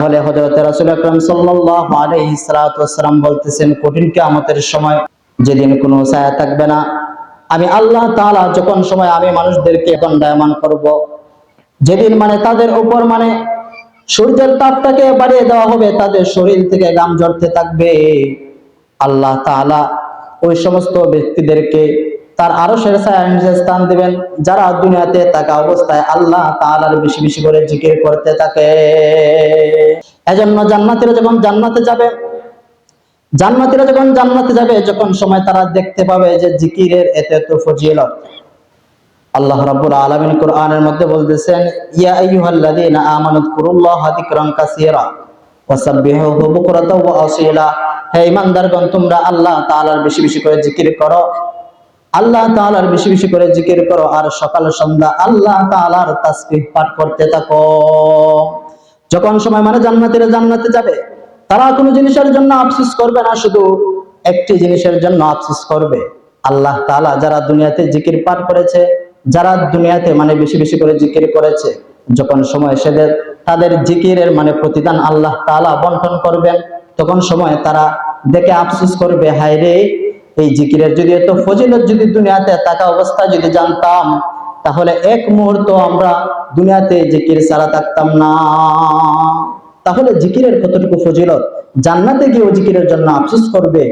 তাহলে হযরত রাসূল আকরাম সাল্লাল্লাহু আলাইহি সাল্লাম বলতেছেন, কঠিন কিয়ামতের সময় যেদিন কোনো ছায়া থাকবে না, আমি আল্লাহ তাআলা যখন সময় আমি মানুষদেরকে দণ্ডায়মান করব, যেদিন তাদের উপর সূর্যের তাপটাকে বাড়িয়ে দেওয়া হবে, তাদের শরীর থেকে ঘাম ঝরতে থাকবে। আল্লাহ তাআলা ওই সমস্ত ব্যক্তিদেরকে তার আরশের ছায়ার নিচে স্থান দিবেন, যারা দুনিয়াতে থাকা অবস্থায় আল্লাহ তাআলার বেশি বেশি করে জিকির করতে থাকে। এজন্য জান্নাতীরা যখন জান্নাতে যাবে, যখন সময় তারা দেখতে পাবে যে জিকিরের এত এত ফজিলত। আল্লাহ রাব্বুল আলামিন কোরআনের মধ্যে বলতেছেন, ইয়া আইয়ুহাল্লাযীনা আমানুযকুরুল্লাহা যিকরান কাসীরা ওয়াসাব্বিহুহু বুকরাতাও ওয়া আসীলা। হে ঈমানদারগণ, তোমরা আল্লাহ তাআলার বেশি বেশি করে জিকির করো, আল্লাহ তাআলার বেশি বেশি করে জিকির করো, আর সকাল সন্ধ্যা আল্লাহ তাআলার তাসবিহ পাঠ করতে থাকো। যখন সময় জান্নাতীরা জান্নাতে যাবে, তারা কোনো জিনিসের জন্য আফসোস করবে না, শুধু একটি জিনিসের জন্য আফসোস করবে। আল্লাহ তাআলা যারা দুনিয়াতে জিকির পাঠ করেছে, যারা দুনিয়াতে বেশি বেশি করে জিকির করেছে, যখন সময় এসে তাদের জিকিরের প্রতিদান আল্লাহ তাআলা বন্টন করবেন, তখন সময় তারা দেখে আফসোস করবে, হায় রে, এই জিকিরের যদি এত ফজিলত যদি দুনিয়াতে থাকা অবস্থা যদি জানতাম, তাহলে এক মুহূর্ত আমরা দুনিয়াতে জিকির ছাড়া থাকতাম না। তাহলে জিকিরের কতটুকু ফজিলত, জান্নাতে গিয়েও জিকিরের জন্য আফসোস করবে।